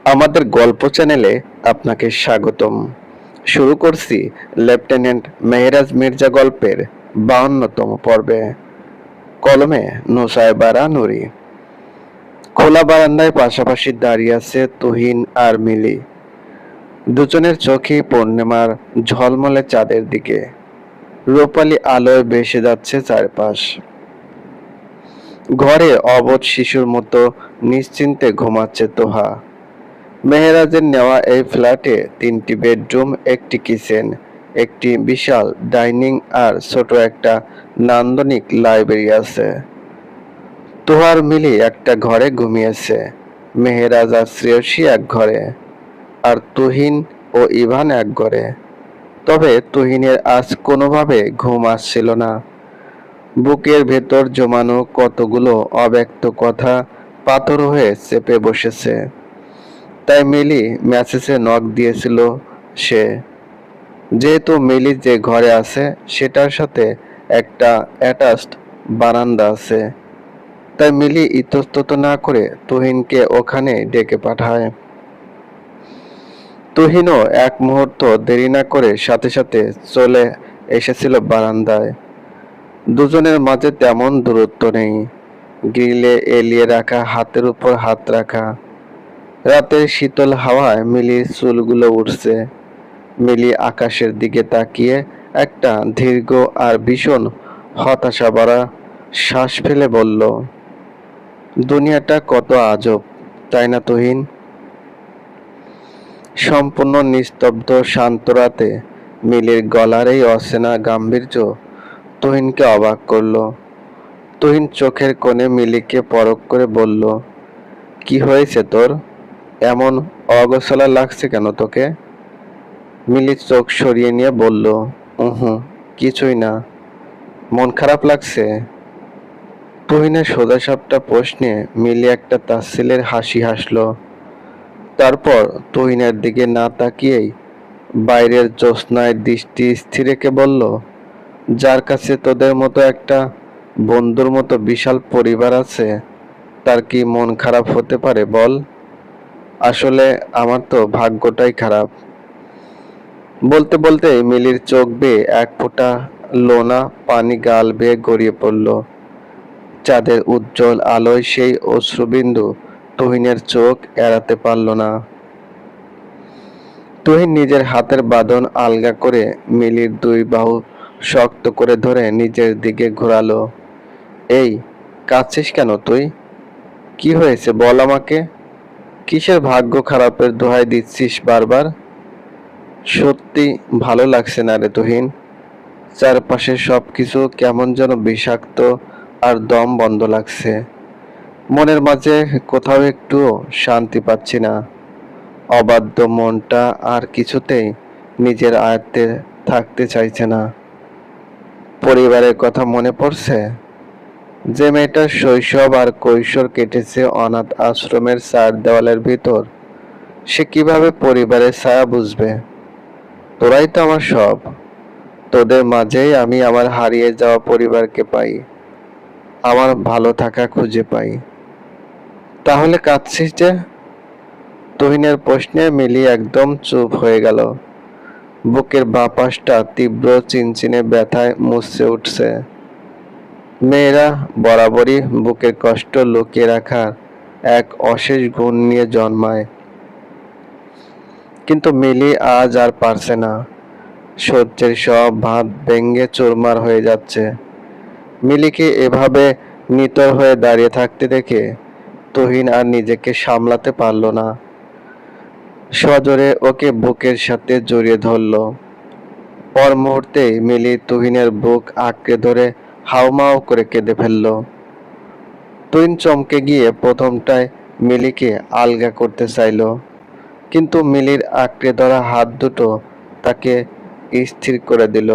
আমাদের গল্প চ্যানেলে আপনাকে স্বাগতম। শুরু করছি লেফটেন্যান্ট মেহরাজ মির্জা গল্পের 52তম পর্বে। কলমে নুসাইবারা নুরি। খোলা বারান্দায় পাশাপাশি দাঁড়িয়ে আছে তুহিন আর মিলি। দুজনের চোখেই পূর্ণিমার ঝলমলে চাঁদের দিকে। রূপালি আলোয় ভেসে যাচ্ছে চারপাশ। ঘরে অবোধ শিশুর মতো নিশ্চিন্তে ঘুমাচ্ছে তোহা। মেহেরাজের নেওয়া এই ফ্ল্যাটে 3টি বেডরুম, একটি কিচেন, একটি বিশাল ডাইনিং আর ছোট একটা নান্দনিক লাইব্রেরি আছে। তোহার মিলি একটা ঘরে ঘুমিয়েছে, মেহেরাজ আর শ্রেয়সী এক ঘরে, আর তুহিন ও ইভান এক ঘরে। তবে তুহিনের আজ কোনোভাবে ঘুম আসছিল না। বুকের ভেতর জমানো কতগুলো অব্যক্ত কথা পাথর হয়ে চেপে বসেছে। তাই মিলি মেসেজে নক দিয়েছিল সে। যেহেতু মিলি যে ঘরে আছে সেটার সাথে একটা অ্যাটাচড বারান্দা আছে, তাই মিলি ইতস্তত না করে তুহিনকে ওখানে ডেকে পাঠায়। তুহিনও এক মুহূর্ত দেরি না করে সাথে সাথে চলে এসেছিল বারান্দায়। দুজনের মাঝে তেমন দূরত্ব নেই। গ্রিলে এলিয়ে রাখা হাতের উপর হাত রাখা। রাতের শীতল হাওয়ায় মিলির চুলগুলো উঠছে। মিলি আকাশের দিকে তাকিয়ে একটা দীর্ঘ আর ভীষণ হতাশা ভরা শ্বাস ফেলে বলল, দুনিয়াটা কত আজব, তাই না তুহিন? সম্পূর্ণ নিস্তব্ধ শান্ত রাতে মিলির গলার এই অচেনা গাম্ভীর্য তুহিনকে অবাক করল। তুহিন চোখের কোণে মিলিকে পরখ করে বলল, কি হয়েছে তোর? এমন অগোছালো লাগছে কেন তোকে? মিলি চোখ সরিয়ে নিয়ে বলল, কিছুই না, মন খারাপ লাগছে। তুহিনের সোজাসাপটা প্রশ্নে মিলি একটা তাচ্ছিল্যের হাসি হাসল। তারপর তুহিনের দিকে না তাকিয়েই বাইরের জ্যোৎস্নায় দৃষ্টি স্থির রেখে বলল, যার কাছে তোদের মতো একটা বন্ধুর মতো বিশাল পরিবার আছে, তার কি মন খারাপ হতে পারে বল? আসলে আমার তো ভাগ্যটাই খারাপ। বলতে বলতে মিলির চোখ বেয়ে এক ফোঁটা লোনা পানি গাল বেয়ে গড়িয়ে পড়ল। চাঁদের উজ্জ্বল আলোয় সেই অশ্রুবিন্দু তুহিনের চোখ এড়াতে পারল না। তুহিন নিজের হাতের বাঁধন আলগা করে মিলির দুই বাহু শক্ত করে ধরে নিজের দিকে ঘোরালো। এই, কাঁদছিস কেন তুই? কি হয়েছে বল আমাকে। কিসের ভাগ্য খারাপের দোহাই দিচ্ছিস বারবার? সত্যি ভালো লাগছে না রে তুহিন। চারপাশে সবকিছু কেমন যেন বিষাক্ত আর দম বন্ধ লাগছে। মনের মাঝে কোথাও একটুও শান্তি পাচ্ছি না। অবাধ্য মনটা আর কিছুতেই নিজের আয়ত্তে থাকতে চাইছে না। পরিবারের কথা মনে পড়ছে, যে মেয়েটার শৈশব আর কৈশোর কেটেছে অনাথ আশ্রমের চার দেওয়ালের ভিতর। সে কিভাবে পরিবারের ছায়া বুঝবে? তোরাই তো আমার সব। তোদের মাঝেই আমি আমার হারিয়ে যাওয়া পরিবারকে পাই, আমার ভালো থাকা খুঁজে পাই। তাহলে কাঁদছিস যে? তুহিনের প্রশ্নে মিলি একদম চুপ হয়ে গেল। বুকের বাঁ পাশটা তীব্র চিনচিনে ব্যথায় মুছড়ে উঠছে। মেয়েরা বরাবরই বুকের কষ্ট লুকিয়ে রাখার এক অশেষ গুণ নিয়ে জন্মায়। কিন্তু মিলি আজ আর পারছে না। সহ্যের সব ভাত ভেঙে চুরমার হয়ে যাচ্ছে। মিলিকে এভাবে নিতর হয়ে দাঁড়িয়ে থাকতে দেখে তুহিন আর নিজেকে সামলাতে পারল না। সজোরে ওকে বুকের সাথে জড়িয়ে ধরল। পর মুহূর্তেই মিলি তুহিনের বুক আঁকড়ে ধরে হাউমাউ করে কেঁদে ফেলল। তুহিন চমকে গিয়ে প্রথমটায় মিলিকে আলগা করতে চাইল, কিন্তু মিলির আঁকড়ে ধরা হাত দুটো তাকে স্থির করে দিল।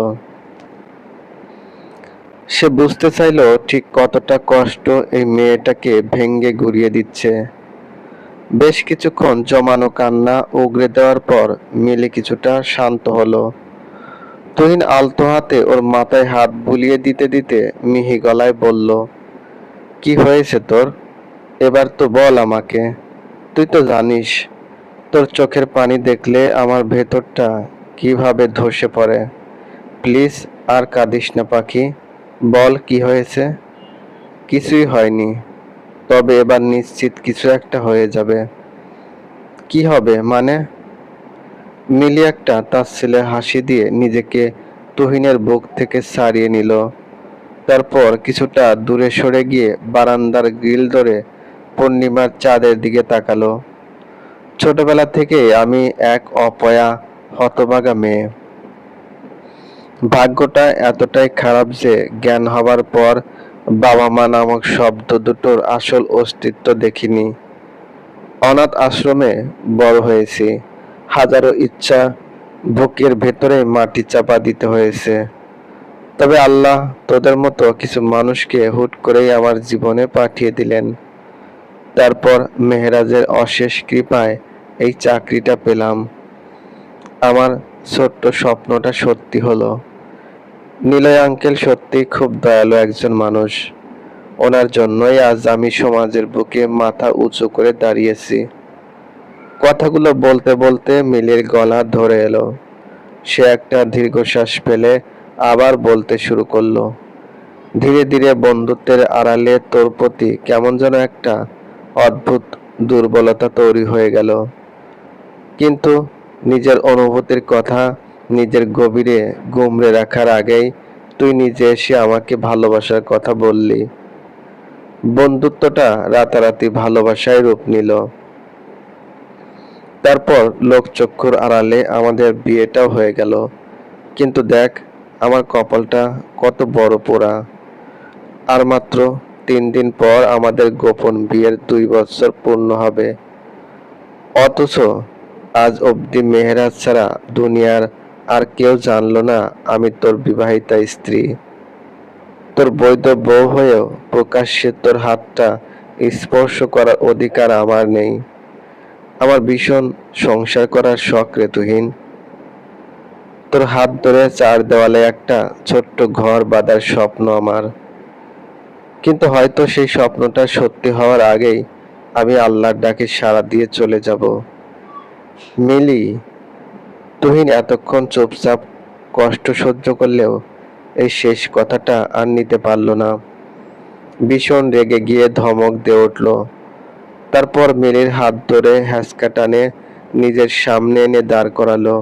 সে বুঝতে চাইল ঠিক কতটা কষ্ট এই মেয়েটাকে ভেঙে গুঁড়িয়ে দিচ্ছে। বেশ কিছুক্ষণ জমানো কান্না উগরে দেওয়ার পর মিলি কিছুটা শান্ত হলো। তুহিন আলতো হাতে ওর মাথায় হাত বুলিয়ে দিতে দিতে মিহি গলায় বলল, কি হয়েছে তোর? এবার তো বল আমাকে। তুই তো জানিস তোর চোখের পানি দেখলে আমার ভেতরটা কিভাবে ধসে পড়ে। প্লিজ আর কাঁদিস না পাখি, বল কি হয়েছে। কিছুই হয়নি, তবে এবার নিশ্চিত কিছু একটা হয়ে যাবে। কি হবে মানে? মিলি একটা তাচ্ছিল্যের হাসি দিয়ে নিজেকে তুহিনের বুক থেকে ছাড়িয়ে নিল। তারপর কিছুটা দূরে সরে গিয়ে বারান্দার গ্রিল ধরে পূর্ণিমার চাঁদের দিকে তাকালো। ছোটবেলা থেকে আমি এক অপয়া হতভাগা মেয়ে। ভাগ্যটা এতটাই খারাপ যে জ্ঞান হবার পর বাবা মা নামক শব্দ দুটোর আসল অস্তিত্ব দেখিনি। অনাথ আশ্রমে বড় হয়েছি, হাজারো ইচ্ছা বুকের ভেতরে মাটি চাপা দিতে হয়েছে। তবে আল্লাহ তোদের মতো কিছু মানুষকে হুট করেই আমার জীবনে পাঠিয়ে দিলেন। তারপর মেহেরাজের অশেষ কৃপায় এই চাকরিটা পেলাম। আমার ছোট্ট স্বপ্নটা সত্যি হলো। নিলয় আঙ্কেল সত্যি খুব দয়ালু একজন মানুষ। ওনার জন্যই আজ আমি সমাজের বুকে মাথা উঁচু করে দাঁড়িয়েছি। কথাগুলো বলতে বলতে মিলির গলা ধরে এলো। সে একটা দীর্ঘশ্বাস ফেলে আবার বলতে শুরু করলো। ধীরে ধীরে বন্ধুত্বের আড়ালে তোর প্রতি কেমন যেন একটা অদ্ভুত দুর্বলতা তৈরি হয়ে গেল। কিন্তু নিজের অনুভূতির কথা নিজের গভীরে গুমরে রাখার আগেই তুই নিজে এসে আমাকে ভালোবাসার কথা বললি। বন্ধুত্বটা রাতারাতি ভালোবাসায় রূপ নিল। তারপর লোকচক্ষুর আড়ালে আমাদের বিয়েটাও হয়ে গেল। কিন্তু দেখ আমার কপালটা কত বড় পোড়া। আর মাত্র 3 দিন পর আমাদের গোপন বিয়ের 2 বছর পূর্ণ হবে। অথচ আজ অবধি মেহেরাজ ছাড়া দুনিয়ার আর কেউ জানলো না আমি তোর বিবাহিতা স্ত্রী। তোর বৈধ বউ হয়েও প্রকাশ্যে তোর হাতটা স্পর্শ করার অধিকার আমার নেই। আমার ভীষণ সংসার করার শখ রে তুহিন। তোর হাত ধরে 4 দেওয়ালে একটা ছোট্ট ঘর বাঁধার স্বপ্ন আমার। কিন্তু হয়তো সেই স্বপ্নটা সত্যি হওয়ার আগেই আমি আল্লাহর ডাকে সাড়া দিয়ে চলে যাব। মিলি। তুহিন এতক্ষণ চুপচাপ কষ্ট সহ্য করলেও এই শেষ কথাটা আর নিতে পারল না। ভীষণ রেগে গিয়ে ধমক দিয়ে উঠল। তারপর মিলির হাত ধরে হ্যাঁচকা টানে নিজের সামনে এনে দাঁড় করালো।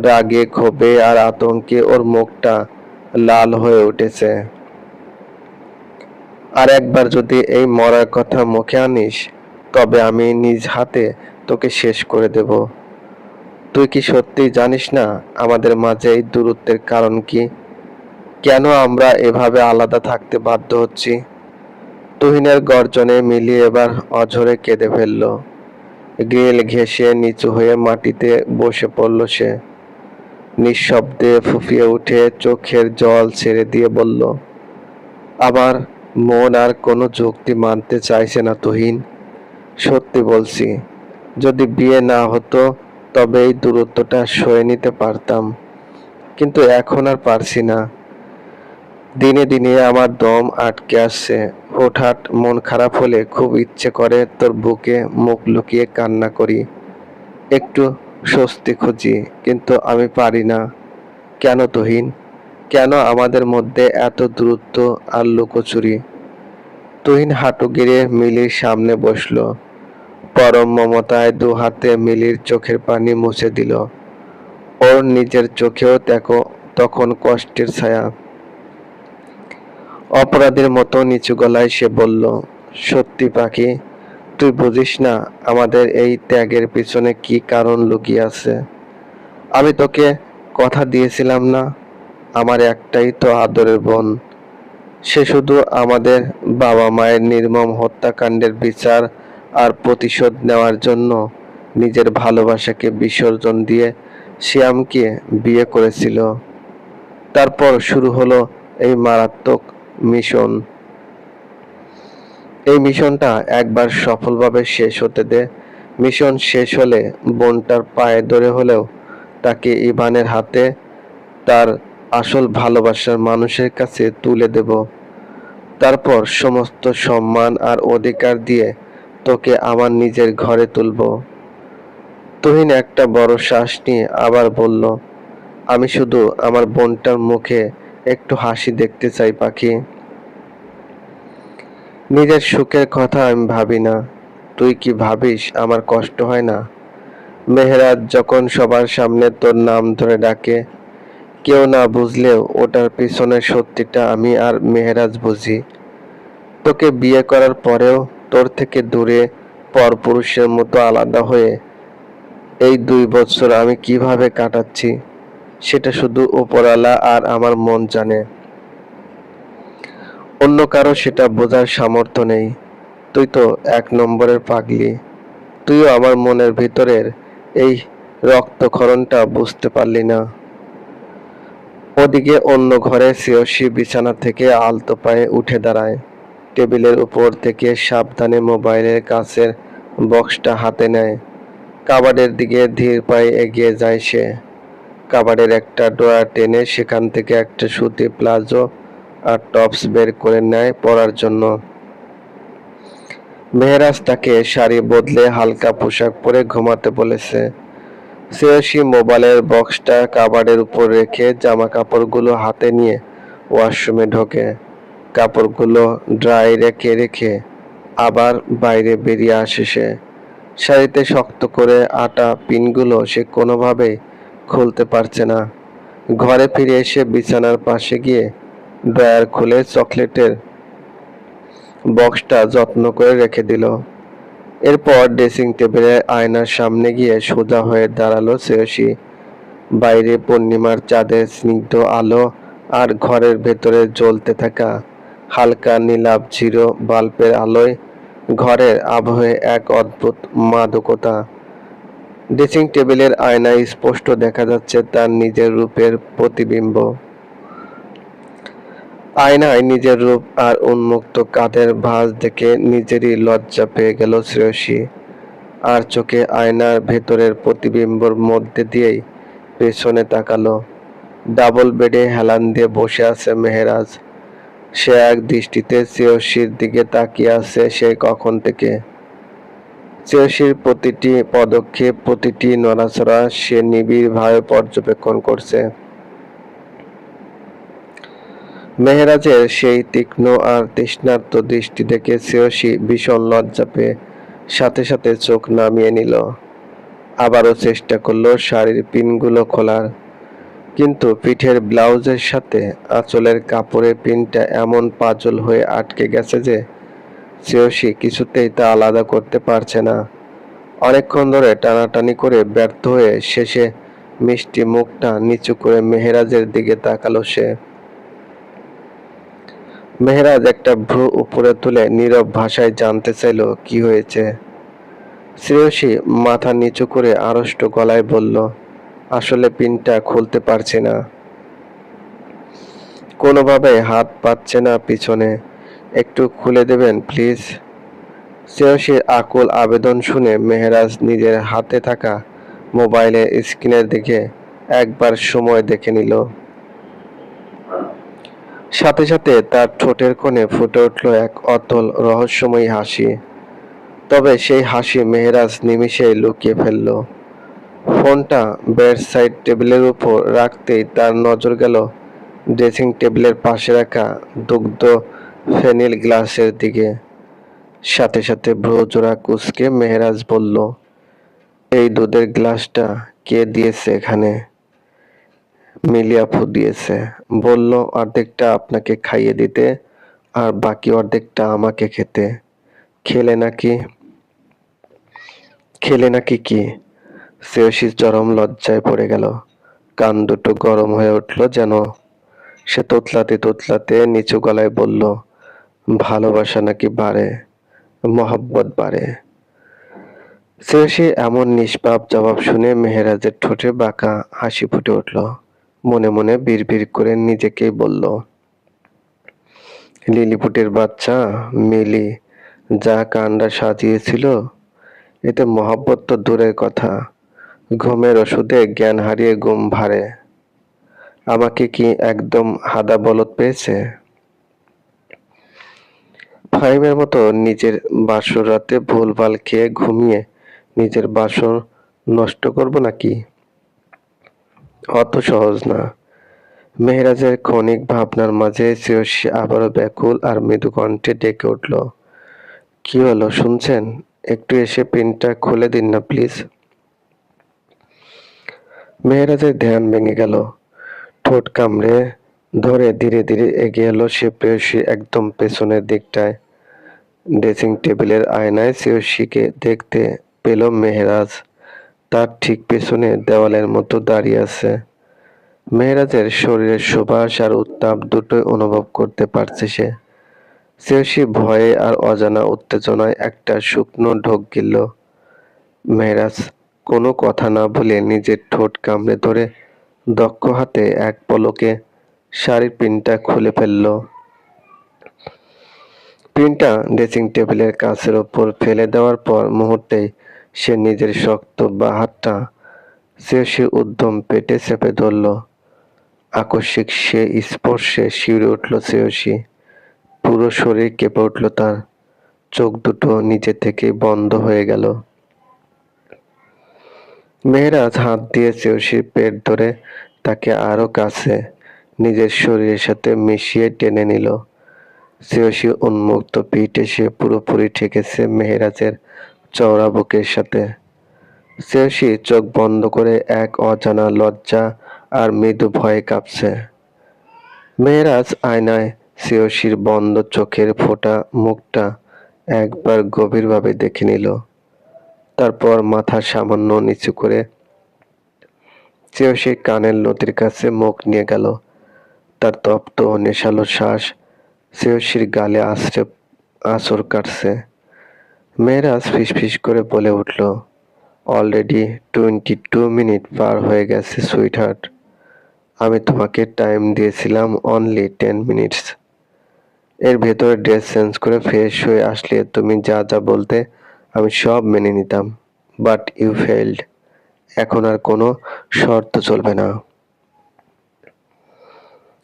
রাগে ক্ষোভে আর আতঙ্কে ওর মুখটা লাল হয়ে উঠেছে। আর একবার যদি এই মরার কথা মুখে আনিস তবে আমি নিজ হাতে তোকে শেষ করে দেব। তুই কি সত্যিই জানিস না আমাদের মাঝে এই দূরত্বের কারণ কি? কেন আমরা এভাবে আলাদা থাকতে বাধ্য হচ্ছি? তুহিনের গর্জনে মিলি এবার অঝরে কেঁদে ফেলল। গ্রিল ঘেঁষে নিচু হয়ে মাটিতে বসে পড়ল সে। নিঃশব্দে ফুঁফিয়ে উঠে চোখের জল ছেড়ে দিয়ে বলল, আমার মন আর কোনো যুক্তি মানতে চাইছে না তুহিন। সত্যি বলছি, যদি বিয়ে না হতো তবে এই দূরত্বটা সয়ে নিতে পারতাম, কিন্তু এখন আর পারছি না। দিনে দিনে আমার দম আটকে আসছে। হুটহাট মন খারাপ হলে খুব ইচ্ছে করে তোর বুকে মুখ লুকিয়ে কান্না করি, একটু স্বস্তি খুঁজি, কিন্তু আমি পারি না। কেন তুহিন? কেন আমাদের মধ্যে এত দূরত্ব আর লুকোচুরি? তুহিন হাঁটু গেড়ে মিলির সামনে বসলো। পরম মমতায় 2 হাতে মিলির চোখের পানি মুছে দিল। ওর নিজের চোখেও তখন কষ্টের ছায়া। অপরাধীর মতো নিচু গলায় সে বলল, সত্যি পাখি, তুই বুঝিস না আমাদের এই ত্যাগের পিছনে কি কারণ লুকিয়ে আছে। আমি তোকে কথা দিয়েছিলাম না, আমার একটাই তো আদরের বোন। সে শুধু আমাদের বাবা মায়ের নির্মম হত্যাকাণ্ডের বিচার আর প্রতিশোধ নেওয়ার জন্য নিজের ভালোবাসাকে বিসর্জন দিয়ে শিয়ামকে বিয়ে করেছিল। তারপর শুরু হলো এই মারাত্মক মিশন। এই মিশনটা একবার সফলভাবে শেষ হতে দে। মিশন শেষ হলে বোনটার পায়ে ধরে হলেও তাকে ইভানের হাতে তার আসল ভালোবাসার মানুষের কাছে তুলে দেব। তারপর সমস্ত সম্মান আর অধিকার দিয়ে তোকে আমার নিজের ঘরে তুলব। তুহিন একটা বড় শ্বাস নিয়ে আবার বলল, আমি শুধু আমার বোনটার মুখে একটু হাসি দেখতে চাই পাখি। নিজের সুখের কথা আমি ভাবি না, তুই কি ভাবিস আমার কষ্ট হয় না? মেহেরাজ যখন সবার সামনে তোর নাম ধরে ডাকে, কেউ না বুঝলেও ওটার পিছনের সত্যিটা আমি আর মেহেরাজ বুঝি। তোকে বিয়ে করার পরেও তোর থেকে দূরে পরপুরুষের মতো আলাদা হয়ে এই 2 বছর আমি কিভাবে কাটাচ্ছি সেটা শুধু উপরওয়ালা আর আমার মন জানে। অন্য কারো সেটা বোঝার সামর্থ্য নেই। তুই তো 1 নম্বরের পাগলি। তুইও আমার মনের ভিতরের এই রক্তক্ষরণটা বুঝতে পারলি না। ওদিকে অন্য ঘরে শ্রেয়সী বিছানা থেকে আলতো পায়ে উঠে দাঁড়ায়। টেবিলের উপর থেকে সাবধানে মোবাইলের কাছের বক্সটা হাতে নেয়। কাবাডের দিকে ধীর পায়ে এগিয়ে যায় সে। কাবাডের একটা ড্রয়ার টেনে সেখান থেকে একটা সুতি প্লাজো আর টপস বের করে নেয় পরার জন্য। মেহেরাজ তাকে শাড়ি বদলে হালকা পোশাক পরে ঘুমাতে বলেছে। শ্রেয়সী মোবাইলের বক্সটা কাবাডের উপর রেখে জামা কাপড়গুলো হাতে নিয়ে ওয়াশরুমে ঢোকে। কাপড়গুলো ড্রাই রেখে রেখে আবার বাইরে বেরিয়ে আসে সে। শাড়িতে শক্ত করে আটা পিনগুলো সে কোনোভাবেই খুলতে পারছে না। ঘরে ফিরে এসে বিছানার পাশে গিয়ে ড্রয়ার খুলে চকলেটের বক্সটা যত্ন করে রেখে দিল। এরপর ড্রেসিং টেবিলের আয়নার সামনে গিয়ে সোজা হয়ে দাঁড়ালো শ্রেয়সী। বাইরে পূর্ণিমার চাঁদের স্নিগ্ধ আলো আর ঘরের ভেতরে জ্বলতে থাকা হালকা নীলাভ জিরো বাল্বের আলোয় ঘরের আবহে এক অদ্ভুত মাদকতা। ড্রেসিং টেবিলের আয়নায় স্পষ্ট দেখা যাচ্ছে তার নিজের রূপের প্রতিবিম্ব। আয়নায় নিজের রূপ আর উন্মুক্ত কাঁধের ভাঁজ দেখে নিজেরই লজ্জা পেয়ে গেল শ্রেয়সী। আর চোখে আয়নার ভেতরের প্রতিবিম্বর মধ্যে দিয়েই পেছনে তাকালো। ডাবল বেডে হেলান দিয়ে বসে আছে মেহেরাজ। সে এক দৃষ্টিতে শ্রেয়সীর দিকে তাকিয়ে আছে সেই কখন থেকে। শ্রেয়সীর প্রতিটি পদক্ষেপ, প্রতিটি নড়াচড়া সে নিবিড়ভাবে পর্যবেক্ষণ করছে। মেহেরাজের সেই তীক্ষ্ণ আর তৃষ্ণার্ত দৃষ্টি দেখে শ্রেয়সী ভীষণ লজ্জা পেয়ে সাথে সাথে চোখ নামিয়ে নিল। আবারও চেষ্টা করলো শাড়ির পিনগুলো খোলার, কিন্তু পিঠের ব্লাউজের সাথে আঁচলের কাপড়ের পিনটা এমন পাজল হয়ে আটকে গেছে যে শ্রেয়সী কিছুতেই তা আলাদা করতে পারছে না। অনেকক্ষণ ধরে টানাটানি করে ব্যর্থ হয়ে শেষে মিষ্টি মুখটা নিচু করে মেহেরাজের দিকে তাকালো সে। মেহেরাজ একটা ভ্রু উপরে তুলে নীরব ভাষায় জানতে চাইল কি হয়েছে। শ্রেয়সী মাথা নিচু করে আড়ষ্ট গলায় বলল, আসলে পিনটা খুলতে পারছি না, কোনোভাবে হাত পাচ্ছে না পিছনে, একটু খুলে দেবেন প্লিজ। শ্রেয়সীর আকুল আবেদন শুনে মেহেরাজ নিজের হাতে থাকা মোবাইলের স্ক্রিনের দিকে একবার সময় দেখে নিল। সাথে সাথে তার ঠোঁটের কোণে ফুটে উঠল এক অতল রহস্যময়ী হাসি। তবে সেই হাসি মেহেরাজ নিমিষেই লুকিয়ে ফেলল। ফোনটা বেড সাইড টেবিলের উপর রাখতেই তার নজর গেল ড্রেসিং টেবিলের পাশে রাখা দুগ্ধ ফেনিল গ্লাসের দিকে। সাথে সাথে ভ্রুজোড়া কুঁচকে মেহেরাজ বলল, এই দুধের গ্লাসটা কে দিয়েছে এখানে? মিলি আপু দিয়েছে, বলল অর্ধেকটা আপনাকে খাইয়ে দিতে আর বাকি অর্ধেকটা আমাকে খেতে। খেলে নাকি? খেলে নাকি কি? শ্রেয়সী চরম লজ্জায় পড়ে গেল। কান দুটো গরম হয়ে উঠল যেন। সে তোতলাতে তোতলাতে নিচু গলায় বলল, ভালোবাসা নাকি বাড়ে, মহব্বত বাড়ে। শ্রেয়সী এমন নিষ্পাপ জবাব শুনে মেহেরাজের ঠোঁটে বাঁকা হাসি ফুটে উঠল। মনে মনে বিড়বিড় করে নিজেকেই বলল, লিলিপুটের বাচ্চা মিলি যা কাণ্ডা সাজিয়েছিল, এতে মহব্বত তো দূরের কথা, ঘুমের ওষুধে জ্ঞান হারিয়ে ঘুম ভারে। আমাকে কি একদম হাদা বলদ পেয়েছে? ফাহিমের মতো নিজের বাসর রাতে ভুলভাল খেয়ে ঘুমিয়ে নিজের বাসর নষ্ট করব নাকি? অত সহজ না। মেহেরাজের ক্ষণিক ভাবনার মাঝে শ্রেয়সী আবারও ব্যাকুল আর মৃদু কণ্ঠে ডেকে উঠল। কি হলো শুনছেন? একটু এসে পিনটা খুলে দিন না প্লিজ। মেহেরাজের ধ্যান ভেঙে গেল। ঠোঁট কামড়ে ধরে ধীরে ধীরে এগিয়ে এলো সে প্রেয়সীর একদম পেছনের দিকটায়। ড্রেসিং টেবিলের আয়নায় শ্রেয়সীকে দেখতে পেল মেহেরাজ তার ঠিক পেছনে দেওয়ালের মতো দাঁড়িয়ে আছে। মেহেরাজের শরীরের সুবাস আর উত্তাপ দুটোই অনুভব করতে পারছে সে। শ্রেয়সী ভয়ে আর অজানা উত্তেজনায় একটা শুকনো ঢোক গিলল। মেহেরাজ কোনো কথা না বলে নিজের ঠোঁট কামড়ে ধরে দক্ষ হাতে এক পলকে শাড়ির পিনটা খুলে ফেলল। পিনটা ড্রেসিং টেবিলের কাছের ওপর ফেলে দেওয়ার পর মুহূর্তেই সে নিজের শক্ত বাঁ হাতটা শ্রেয়সীর উদ্যম পেটে চেপে ধরল। আকস্মিক সে স্পর্শে শিউরে উঠল শ্রেয়সী। পুরো শরীর কেঁপে উঠল তার। চোখ দুটো নিজে থেকে বন্ধ হয়ে গেল। মেহেরাজ হাত দিয়ে শ্রেয়সীর পেট ধরে তাকে আরো কাছে নিজের শরীরের সাথে মিশিয়ে টেনে নিল। শ্রেয়সী উন্মুক্ত পিঠ এসে পুরোপুরি ঠেকেছে মেহেরাজের চওড়া বুকের সাথে। শ্রেয়সী চোখ বন্ধ করে এক অজানা লজ্জা আর মৃদু ভয়ে কাঁপছে। মেহেরাজ আয়নায় শ্রেয়সীর বন্ধ চোখের ফোঁটা মুখটা একবার গভীরভাবে দেখে নিল। তারপর মাথা সামান্য নিচু করে শ্রেয়সীর কানের লতির কাছে মুখ নিয়ে গেল। তার তপ্ত নেশালো শ্বাস শ্রেয়সীর গালে আঁচড় কাটছে। মেহেরাজ ফিসফিস করে বলে উঠল, অলরেডি 22 মিনিট পার হয়ে গেছে সুইটহার্ট। আমি তোমাকে টাইম দিয়েছিলাম অনলি 10 মিনিটস। এর ভেতরে ড্রেস চেঞ্জ করে ফ্রেশ হয়ে আসলে তুমি যা যা বলতে আমি সব মেনে নিতাম, বাট ইউ ফেইল্ড। এখন আর কোনো শর্ত চলবে না।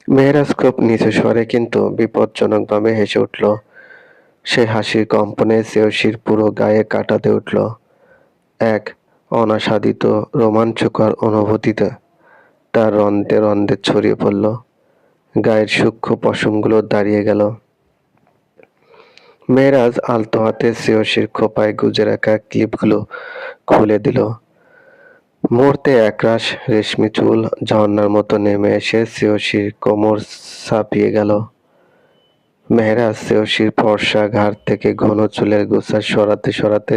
মেহেরাজ খুব নিচু স্বরে কিন্তু বিপজ্জনকভাবে হেসে উঠল। সে হাসির কম্পনে শ্রেয়সীর পুরো গায়ে কাঁটা দিয়ে উঠল। এক অনাস্বাদিত রোমাঞ্চকর অনুভূতিতে তার রন্ধ্রে রন্ধ্রে ছড়িয়ে পড়ল। গায়ের সূক্ষ্ম পশমগুলো দাঁড়িয়ে গেল। মেহেরাজ আলতো হাতে শ্রেয়সীর খোঁপায় গুজে রাখা ক্লিপগুলো খুলে দিল। মুহূর্তে একরাশ রেশমি চুল ঝর্ণার মতো নেমে এসে শ্রেয়সীর কোমর ছাপিয়ে গেল। মেহেরাজ শ্রেয়সীর ফর্সা ঘাড় থেকে ঘন চুলের গোছা সরাতে সরাতে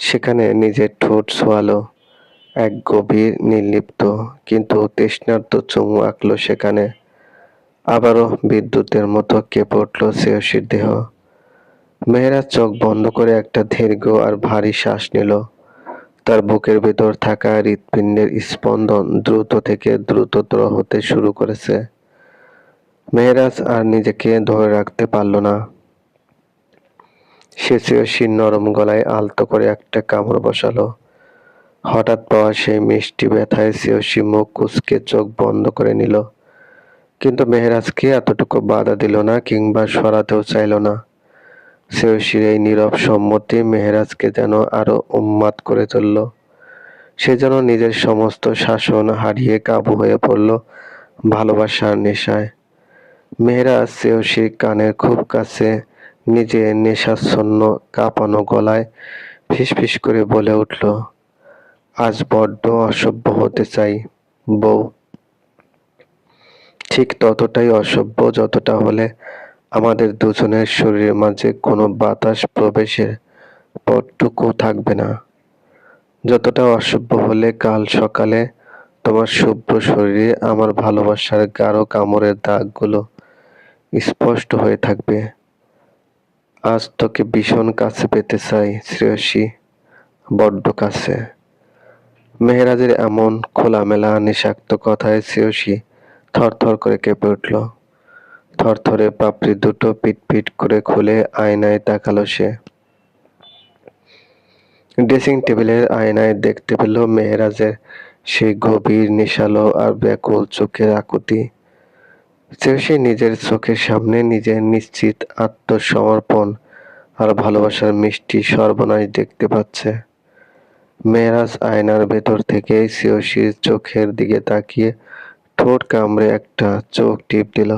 সেখানে নিজের ঠোঁট ছোঁয়ালো। এক গভীর নির্লিপ্ত কিন্তু তৃষ্ণার্ত চুমু আঁকল সেখানে। আবারও বিদ্যুতের মতো কেঁপে উঠল শ্রেয়সীর দেহ। মেহেরাজ চোখ বন্ধ করে একটা দীর্ঘ আর ভারী শ্বাস নিল। তার বুকের ভেতর থাকা হৃৎপিণ্ডের স্পন্দন দ্রুত থেকে দ্রুততর হতে শুরু করেছে। মেহেরাজ আর নিজেকে ধরে রাখতে পারল না। সে শ্রেয়সীর নরম গলায় আলতো করে একটা কামড় বসালো। হঠাৎ পাওয়া সেই মিষ্টি ব্যথায় শ্রেয়সী মুখ কুঁচকে চোখ বন্ধ করে নিল। কিন্তু মেহেরাজকে এতটুকু বাধা দিল না কিংবা সরাতেও চাইল না। শ্রেয়সীর এই নীরব সম্মতি মেহেরাজকে যেন আরো উন্মাদ করে তুলল। সে যেন নিজের সমস্ত শাসন হারিয়ে কাবু হয়ে পড়ল ভালোবাসার নেশায়। মেহেরাজ শ্রেয়সীর কানের খুব কাছে নিজে নেশাচ্ছন্ন কাঁপানো গলায় ফিসফিস করে বলে উঠল, আজ বড্ড অসভ্য হতে চাই বউ। ঠিক ততটাই অসভ্য যতটা হলে আমাদের দুজনের শরীরের মাঝে কোনো বাতাস প্রবেশের পথটুকু থাকবে না। যতটা অসভ্য হলে কাল সকালে তোমার শুভ্র শরীরে আমার ভালোবাসার গাঢ় কামড়ের দাগগুলো স্পষ্ট হয়ে থাকবে। আজ তোকে ভীষণ কাছে পেতে চাই শ্রেয়সী, বড্ড কাছে। মেহেরাজের এমন খোলামেলা নিষাক্ত কথায় শ্রেয়সী থরথর করে কেঁপে উঠল। থরথরে পাপড়ি দুটো পিটপিট করে খুলে আয়নায় তাকালো সে। ড্রেসিং টেবিলের আয়নায় দেখতে পেল মেহেরাজের সেই গভীর নেশালো আর ব্যাকুল চোখের আকুতি। শ্রেয়সী নিজের চোখের সামনে নিজের নিশ্চিত আত্মসমর্পণ আর ভালোবাসার মিষ্টি সর্বনাশ দেখতে পাচ্ছে। মেহরাজ আয়নার ভেতর থেকে শ্রেয়সীর চোখের দিকে তাকিয়ে ঠোঁট কামড়ে একটা চোখ টিপ দিল।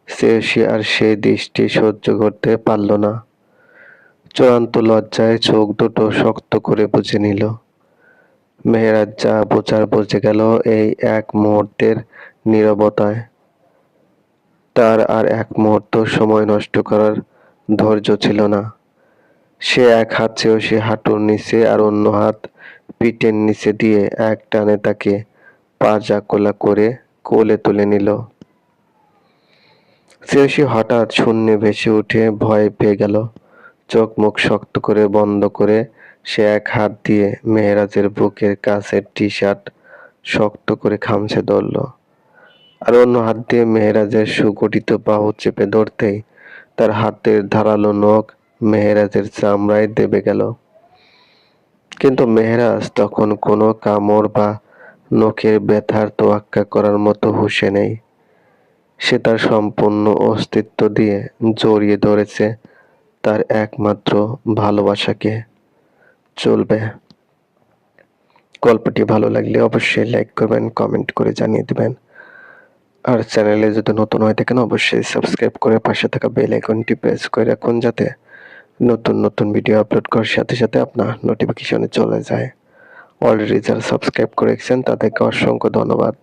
শ্রেয়সী আর সেই দৃষ্টি সহ্য করতে পারল না। চূড়ান্ত লজ্জায় চোখ দুটো শক্ত করে বুজে নিল। মেহেরাজ যা বোঝার বুঝে গেল এই এক মুহূর্তের নীরবতায়। তার আর এক মুহূর্ত সময় নষ্ট করার ধৈর্য ছিল না। সে এক হাত শ্রেয়সী হাঁটুর নিচে আর অন্য হাত পিঠের নিচে দিয়ে এক টানে তাকে পাজা কোলা করে কোলে তুলে নিল। শ্রেয়সী হঠাৎ শূন্যে ভেসে উঠে ভয় পেয়ে গেল। চোখ মুখ শক্ত করে বন্ধ করে সে এক হাত দিয়ে মেহেরাজের বুকের কাছের টি-শার্ট শক্ত করে খামচে ধরল, আর অন্য হাত দিয়ে মেহেরাজের সুগঠিত বাহু চেপে ধরতেই তার হাতের ধারালো নখ মেহেরাজের চামড়ায় দেবে গেল। কিন্তু মেহেরাজ তখন কোনো কামড় বা নখের ব্যথার তোয়াক্কা করার মতো হুঁশে নেই। সে তার সম্পূর্ণ অস্তিত্ব দিয়ে জড়িয়ে ধরেছে তার একমাত্র ভালোবাসাকে। চলবে। গল্পটি ভালো লাগলে অবশ্যই লাইক করবেন, কমেন্ট করে জানিয়ে দিবেন। আর চ্যানেলে যদি নতুন হয়ে থাকেন অবশ্যই সাবস্ক্রাইব করে পাশে থাকা বেল আইকনটি প্রেস করে রাখুন, যাতে নতুন নতুন ভিডিও আপলোড করার সাথে সাথে আপনার নোটিফিকেশনে চলে যায়। অলরেডি যারা সাবস্ক্রাইব করেছেন তাদেরকে অসংখ্য ধন্যবাদ।